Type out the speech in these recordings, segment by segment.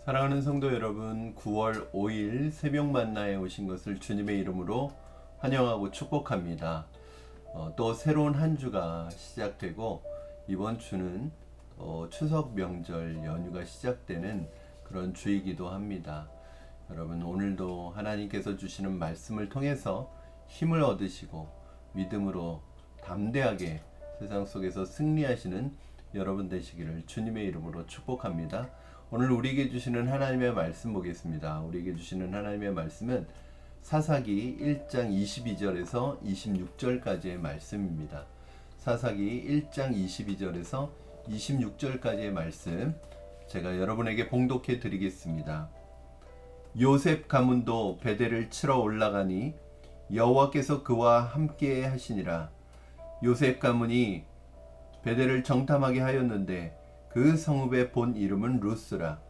사랑하는 성도 여러분, 9월 5일 새벽 만나에 오신 것을 주님의 이름으로 환영하고 축복합니다. 또 새로운 한 주가 시작되고 이번 주는 추석 명절 연휴가 시작되는 그런 주이기도 합니다. 여러분, 오늘도 하나님께서 주시는 말씀을 통해서 힘을 얻으시고 믿음으로 담대하게 세상 속에서 승리하시는 여러분 되시기를 주님의 이름으로 축복합니다. 오늘 우리에게 주시는 하나님의 말씀 보겠습니다. 우리에게 주시는 하나님의 말씀은 사사기 1장 22절에서 26절까지의 말씀입니다. 사사기 1장 22절에서 26절까지의 말씀 제가 여러분에게 봉독해 드리겠습니다. 요셉 가문도 베델을 치러 올라가니 여호와께서 그와 함께 하시니라. 요셉 가문이 베델을 정탐하게 하였는데 그 성읍의 본 이름은 루스라.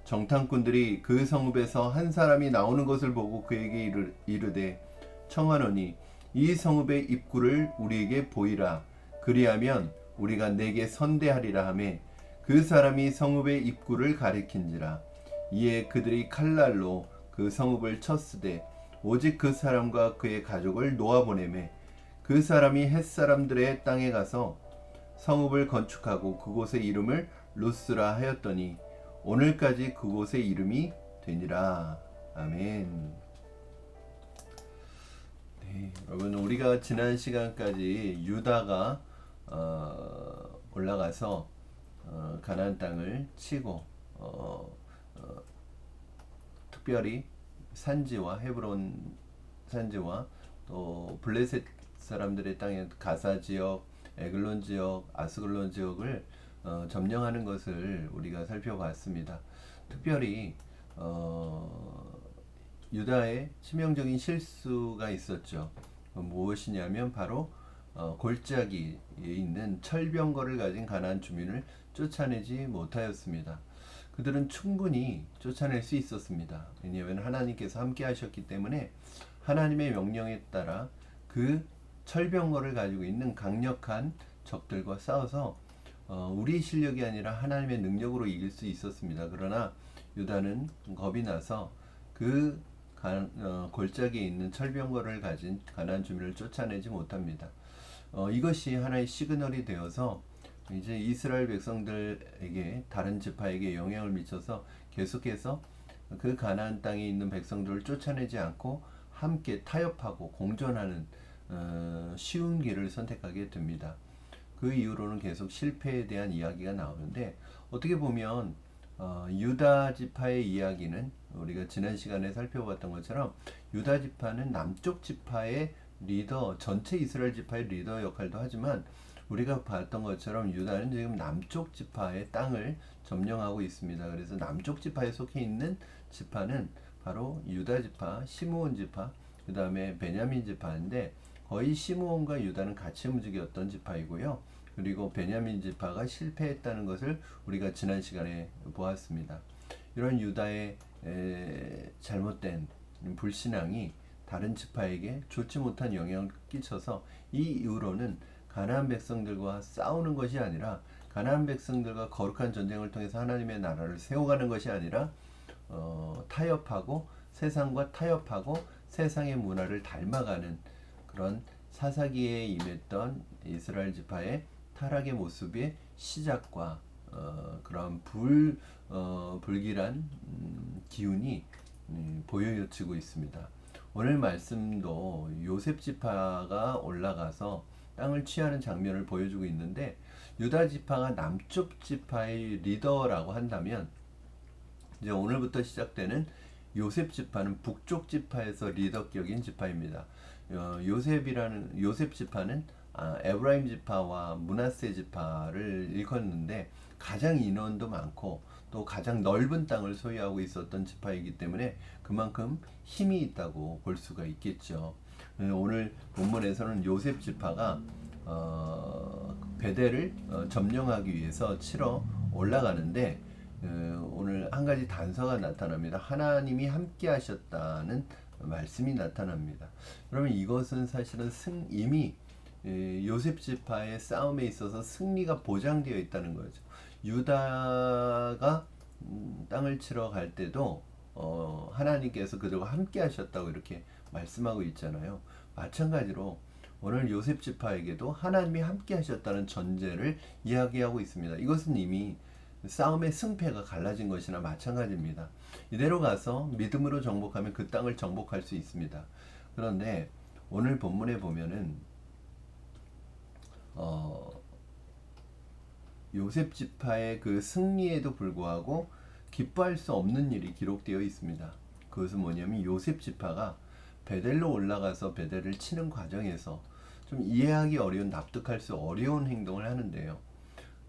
정탐꾼들이 그 성읍에서 한 사람이 나오는 것을 보고 그에게 이르되 청하노니 이 성읍의 입구를 우리에게 보이라. 그리하면 우리가 내게 선대하리라 하매 그 사람이 성읍의 입구를 가리킨지라. 이에 그들이 칼날로 그 성읍을 쳤으되 오직 그 사람과 그의 가족을 놓아보내매 그 사람이 햇사람들의 땅에 가서 성읍을 건축하고 그곳의 이름을 루스라 하였더니 오늘까지 그곳의 이름이 되니라. 아멘. 네, 여러분, 우리가 지난 시간까지 유다가 올라가서 가나안 땅을 치고 특별히 산지와 헤브론 산지와 또 블레셋 사람들의 땅에 가사 지역, 에글론 지역, 아스글론 지역을 점령하는 것을 우리가 살펴봤습니다. 특별히 유다의 치명적인 실수가 있었죠. 무엇이냐면 바로 골짜기에 있는 철병거를 가진 가나안 주민을 쫓아내지 못하였습니다. 그들은 충분히 쫓아낼 수 있었습니다. 왜냐하면 하나님께서 함께 하셨기 때문에 하나님의 명령에 따라 그 철병거를 가지고 있는 강력한 적들과 싸워서 우리 실력이 아니라 하나님의 능력으로 이길 수 있었습니다. 그러나 유다는 겁이 나서 그 골짜기에 있는 철병거를 가진 가나안 주민을 쫓아내지 못합니다. 이것이 하나의 시그널이 되어서 이제 이스라엘 백성들에게, 다른 지파에게 영향을 미쳐서 계속해서 그 가나안 땅에 있는 백성들을 쫓아내지 않고 함께 타협하고 공존하는 쉬운 길을 선택하게 됩니다. 그 이후로는 계속 실패에 대한 이야기가 나오는데, 어떻게 보면 유다 지파의 이야기는 우리가 지난 시간에 살펴봤던 것처럼 유다 지파는 남쪽 지파의 리더, 전체 이스라엘 지파의 리더 역할도 하지만 우리가 봤던 것처럼 유다는 지금 남쪽 지파의 땅을 점령하고 있습니다. 그래서 남쪽 지파에 속해 있는 지파는 바로 유다 지파, 시므온 지파, 그 다음에 베냐민 지파인데 거의 시므온과 유다는 같이 움직였던 지파이고요. 그리고 베냐민 지파가 실패했다는 것을 우리가 지난 시간에 보았습니다. 이런 유다의 잘못된 불신앙이 다른 지파에게 좋지 못한 영향을 끼쳐서 이 이후로는 가나안 백성들과 싸우는 것이 아니라, 가나안 백성들과 거룩한 전쟁을 통해서 하나님의 나라를 세워가는 것이 아니라 타협하고 세상과 타협하고 세상의 문화를 닮아가는 그런 사사기에 임했던 이스라엘 지파의 타락의 모습의 시작과 그런 불길한 기운이 보여지고 있습니다. 오늘 말씀도 요셉 지파가 올라가서 땅을 취하는 장면을 보여주고 있는데, 유다 지파가 남쪽 지파의 리더라고 한다면 이제 오늘부터 시작되는 요셉 지파는 북쪽 지파에서 리더격인 지파입니다. 요셉 지파는 에브라임 지파와 므낫세 지파를 일컫는데 가장 인원도 많고 또 가장 넓은 땅을 소유하고 있었던 지파이기 때문에 그만큼 힘이 있다고 볼 수가 있겠죠. 오늘 본문에서는 요셉 지파가 베델을 점령하기 위해서 치러 올라가는데 오늘 한 가지 단서가 나타납니다. 하나님이 함께 하셨다는 말씀이 나타납니다. 그러면 이것은 사실은 이미 요셉 지파의 싸움에 있어서 승리가 보장되어 있다는 거죠. 유다가 땅을 치러 갈 때도 하나님께서 그들과 함께 하셨다고 이렇게 말씀하고 있잖아요. 마찬가지로 오늘 요셉 지파에게도 하나님이 함께 하셨다는 전제를 이야기하고 있습니다. 이것은 이미 싸움의 승패가 갈라진 것이나 마찬가지입니다. 이대로 가서 믿음으로 정복하면 그 땅을 정복할 수 있습니다. 그런데 오늘 본문에 보면은 요셉 지파의 그 승리에도 불구하고 기뻐할 수 없는 일이 기록되어 있습니다. 그것은 뭐냐면 요셉 지파가 베델로 올라가서 베델을 치는 과정에서 좀 이해하기 어려운, 납득할 수 어려운 행동을 하는데요.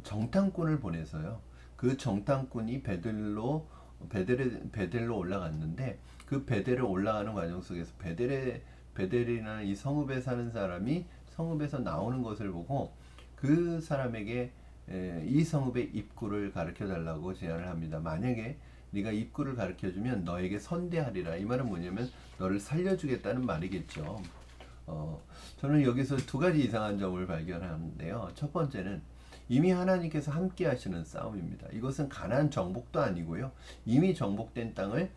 정탐꾼을 보내서요. 그 정탐꾼이 베델로 올라갔는데 그 베델에 올라가는 과정 속에서 베델이라는 이 성읍에 사는 사람이 성읍에서 나오는 것을 보고 그 사람에게 이 성읍의 입구를 가르쳐 달라고 제안을 합니다. 만약에 네가 입구를 가르쳐 주면 너에게 선대하리라. 이 말은 뭐냐면 너를 살려주겠다는 말이겠죠. 저는 여기서 두 가지 이상한 점을 발견하는데요. 첫 번째는 이미 하나님께서 함께 하시는 싸움입니다. 이것은 가나안 정복도 아니고요. 이미 정복된 땅을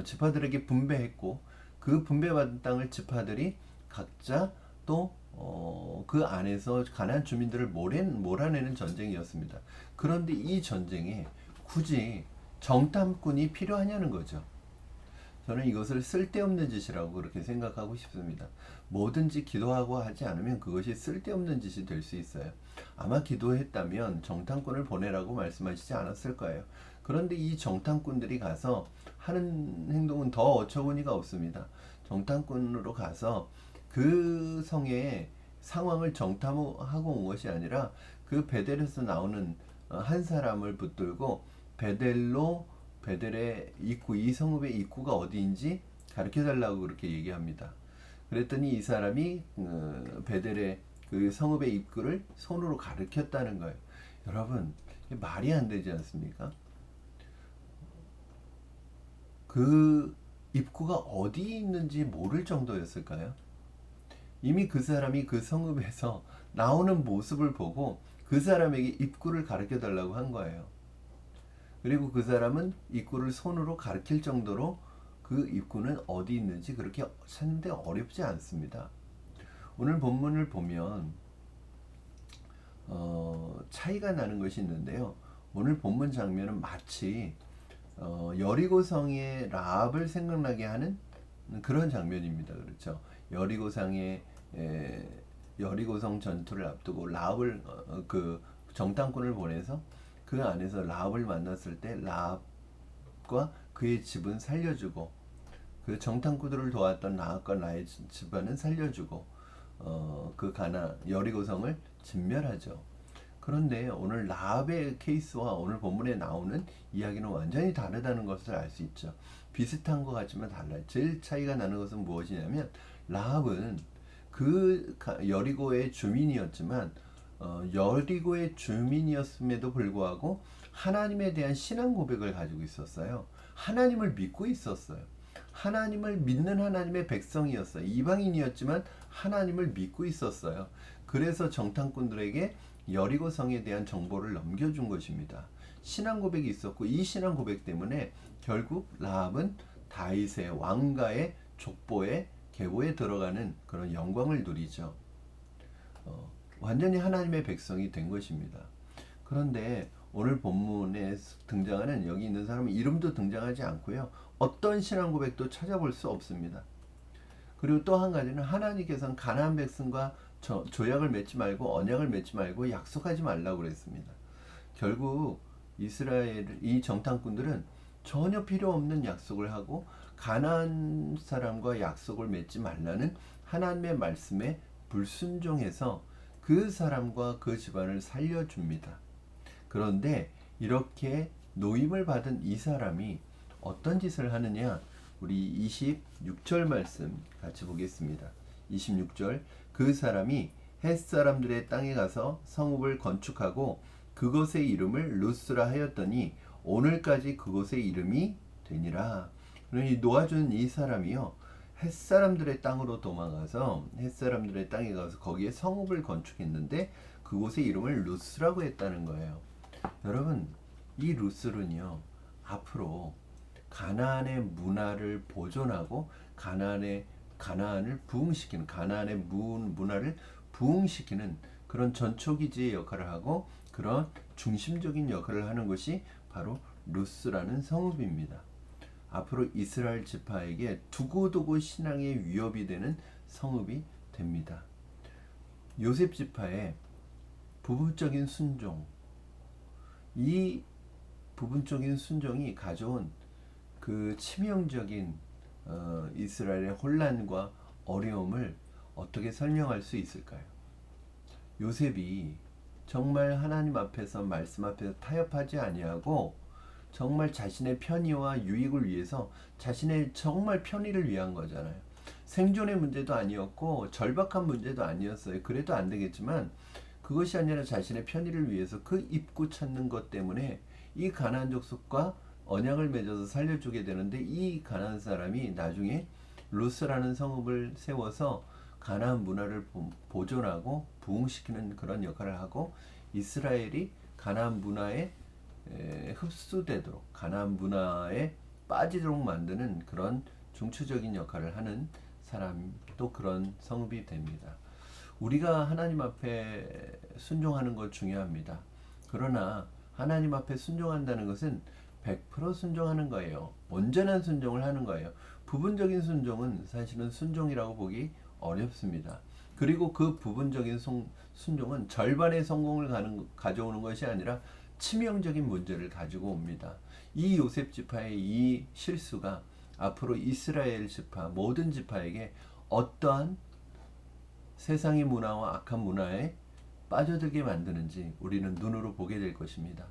지파들에게 분배했고 그 분배받은 땅을 지파들이 각자 또 그 안에서 가나안 주민들을 몰아내는 전쟁이었습니다. 그런데 이 전쟁에 굳이 정탐꾼이 필요하냐는 거죠. 저는 이것을 쓸데없는 짓이라고 그렇게 생각하고 싶습니다. 뭐든지 기도하고 하지 않으면 그것이 쓸데없는 짓이 될 수 있어요. 아마 기도했다면 정탐꾼을 보내라고 말씀하시지 않았을 거예요. 그런데 이 정탐꾼들이 가서 하는 행동은 더 어처구니가 없습니다. 정탐꾼으로 가서 그 성의 상황을 정탐하고 온 것이 아니라 그 베델에서 나오는 한 사람을 붙들고 베델의 입구, 이 성읍의 입구가 어디인지 가르쳐 달라고 그렇게 얘기합니다. 그랬더니 이 사람이 베델의 그 성읍의 입구를 손으로 가르쳤다는 거예요. 여러분, 말이 안 되지 않습니까? 그 입구가 어디 있는지 모를 정도였을까요? 이미 그 사람이 그 성읍에서 나오는 모습을 보고 그 사람에게 입구를 가르쳐 달라고 한 거예요. 그리고 그 사람은 입구를 손으로 가르칠 정도로 그 입구는 어디 있는지 그렇게 찾는데 어렵지 않습니다. 오늘 본문을 보면 차이가 나는 것이 있는데요. 오늘 본문 장면은 마치 여리고성의 라합을 생각나게 하는 그런 장면입니다. 그렇죠? 여리고성 전투를 앞두고 라합을 그 정탐꾼을 보내서 그 안에서 라합을 만났을 때 라합과 그의 집은 살려주고 그 정탐꾼들을 도왔던 라합과 나의 집안은 살려주고 그 여리고성을 진멸하죠. 그런데 오늘 라합의 케이스와 오늘 본문에 나오는 이야기는 완전히 다르다는 것을 알 수 있죠. 비슷한 것 같지만 달라요. 제일 차이가 나는 것은 무엇이냐면 라합은 그 여리고의 주민이었지만 여리고의 주민이었음에도 불구하고 하나님에 대한 신앙 고백을 가지고 있었어요. 하나님을 믿고 있었어요. 하나님을 믿는 하나님의 백성이었어요. 이방인이었지만 하나님을 믿고 있었어요. 그래서 정탐꾼들에게 여리고 성에 대한 정보를 넘겨준 것입니다. 신앙 고백이 있었고 이 신앙 고백 때문에 결국 라합은 다윗의 왕가의 족보에 계보에 들어가는 그런 영광을 누리죠. 완전히 하나님의 백성이 된 것입니다. 그런데 오늘 본문에 등장하는 여기 있는 사람은 이름도 등장하지 않고요. 어떤 신앙 고백도 찾아볼 수 없습니다. 그리고 또 한 가지는 하나님께서는 가나안 백성과 조약을 맺지 말고 언약을 맺지 말고 약속하지 말라고 그랬습니다. 결국 이스라엘 이 정탐꾼들은 전혀 필요 없는 약속을 하고 가나안 사람과 약속을 맺지 말라는 하나님의 말씀에 불순종해서 그 사람과 그 집안을 살려줍니다. 그런데 이렇게 노임을 받은 이 사람이 어떤 짓을 하느냐? 우리 26절 말씀 같이 보겠습니다. 26절 그 사람이 헷 사람들의 땅에 가서 성읍을 건축하고 그것의 이름을 루스라 하였더니 오늘까지 그곳의 이름이 되니라. 그러니 놓아준 이 사람이요 헷사람들의 땅으로 도망가서 헷사람들의 땅에 가서 거기에 성읍을 건축했는데 그곳의 이름을 루스라고 했다는 거예요. 여러분 이 루스는요 앞으로 가나안의 문화를 보존하고 가나안을 부흥시키는 가나안의 문화를 부흥시키는 그런 전초기지의 역할을 하고 그런 중심적인 역할을 하는 것이 바로 루스라는 성읍입니다. 앞으로 이스라엘 지파에게 두고두고 신앙의 위협이 되는 성읍이 됩니다. 요셉 지파의 부분적인 순종, 이 부분적인 순종이 가져온 그 치명적인 이스라엘의 혼란과 어려움을 어떻게 설명할 수 있을까요? 요셉이 정말 하나님 앞에서 말씀 앞에서 타협하지 아니하고 정말 자신의 편의와 유익을 위해서 자신의 정말 편의를 위한 거잖아요. 생존의 문제도 아니었고 절박한 문제도 아니었어요. 그래도 안 되겠지만 그것이 아니라 자신의 편의를 위해서 그 입구 찾는 것 때문에 이 가나안 족속과 언약을 맺어서 살려주게 되는데 이 가나안 사람이 나중에 루스라는 성읍을 세워서 가나안 문화를 보존하고 부흥시키는 그런 역할을 하고 이스라엘이 가나안 문화에 흡수되도록 가나안 문화에 빠지도록 만드는 그런 중추적인 역할을 하는 사람 또 그런 성읍이 됩니다. 우리가 하나님 앞에 순종하는 것 중요합니다. 그러나 하나님 앞에 순종한다는 것은 100% 순종하는 거예요. 온전한 순종을 하는 거예요. 부분적인 순종은 사실은 순종이라고 보기 어렵습니다. 그리고 그 부분적인 순종은 절반의 성공을 가져오는 것이 아니라 치명적인 문제를 가지고 옵니다. 이 요셉 지파의 이 실수가 앞으로 이스라엘 지파 모든 지파에게 어떠한 세상의 문화와 악한 문화에 빠져들게 만드는지 우리는 눈으로 보게 될 것입니다.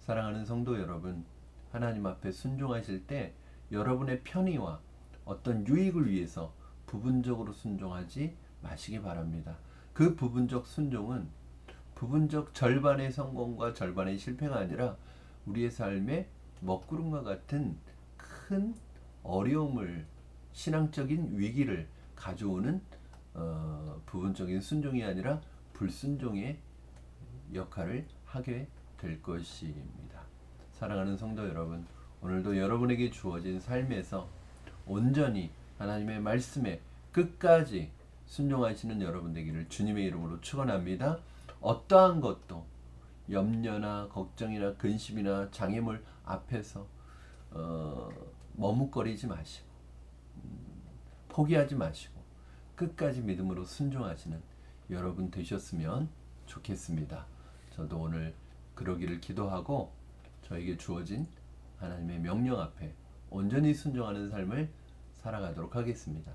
사랑하는 성도 여러분, 하나님 앞에 순종하실 때 여러분의 편의와 어떤 유익을 위해서 부분적으로 순종하지 마시기 바랍니다. 그 부분적 순종은 부분적 절반의 성공과 절반의 실패가 아니라 우리의 삶에 먹구름과 같은 큰 어려움을 신앙적인 위기를 가져오는 부분적인 순종이 아니라 불순종의 역할을 하게 될 것입니다. 사랑하는 성도 여러분, 오늘도 여러분에게 주어진 삶에서 온전히 하나님의 말씀에 끝까지 순종하시는 여러분 되기를 주님의 이름으로 축원합니다. 어떠한 것도 염려나 걱정이나 근심이나 장애물 앞에서 머뭇거리지 마시고 포기하지 마시고 끝까지 믿음으로 순종하시는 여러분 되셨으면 좋겠습니다. 저도 오늘 그러기를 기도하고 저에게 주어진 하나님의 명령 앞에 온전히 순종하는 삶을 살아가도록 하겠습니다.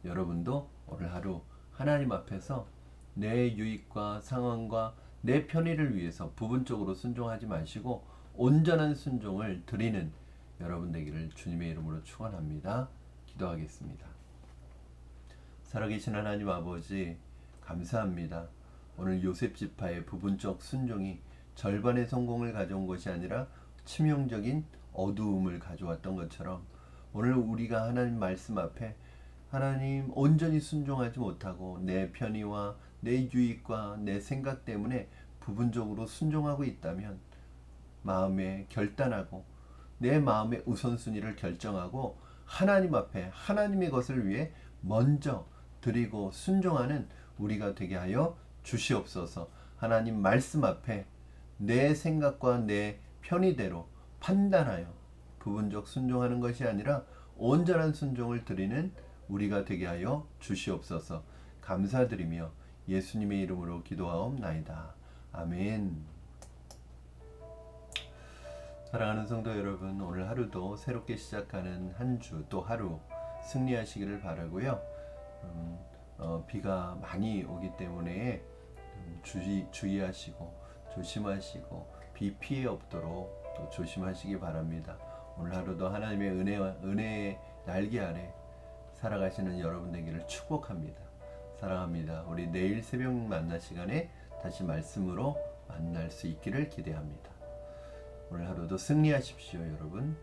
여러분도 오늘 하루 하나님 앞에서 내 유익과 상황과 내 편의를 위해서 부분적으로 순종하지 마시고 온전한 순종을 드리는 여러분 되기를 주님의 이름으로 축원합니다. 기도하겠습니다. 살아계신 하나님 아버지 감사합니다. 오늘 요셉 지파의 부분적 순종이 절반의 성공을 가져온 것이 아니라 치명적인 어두움을 가져왔던 것처럼 오늘 우리가 하나님 말씀 앞에 하나님 온전히 순종하지 못하고 내 편의와 내 유익과 내 생각 때문에 부분적으로 순종하고 있다면 마음에 결단하고 내 마음의 우선순위를 결정하고 하나님 앞에 하나님의 것을 위해 먼저 드리고 순종하는 우리가 되게 하여 주시옵소서. 하나님 말씀 앞에 내 생각과 내 편의대로 판단하여 부분적 순종하는 것이 아니라 온전한 순종을 드리는 우리가 되게 하여 주시옵소서. 감사드리며 예수님의 이름으로 기도하옵나이다. 아멘. 사랑하는 성도 여러분, 오늘 하루도 새롭게 시작하는 한 주 또 하루 승리하시기를 바라고요. 비가 많이 오기 때문에 주의하시고 조심하시고 비 피해 없도록 또 조심하시기 바랍니다. 오늘 하루도 하나님의 은혜의 날개 아래 살아가시는 여러분 되기를 축복합니다. 사랑합니다. 우리 내일 새벽 만나 시간에 다시 말씀으로 만날 수 있기를 기대합니다. 오늘 하루도 승리하십시오, 여러분.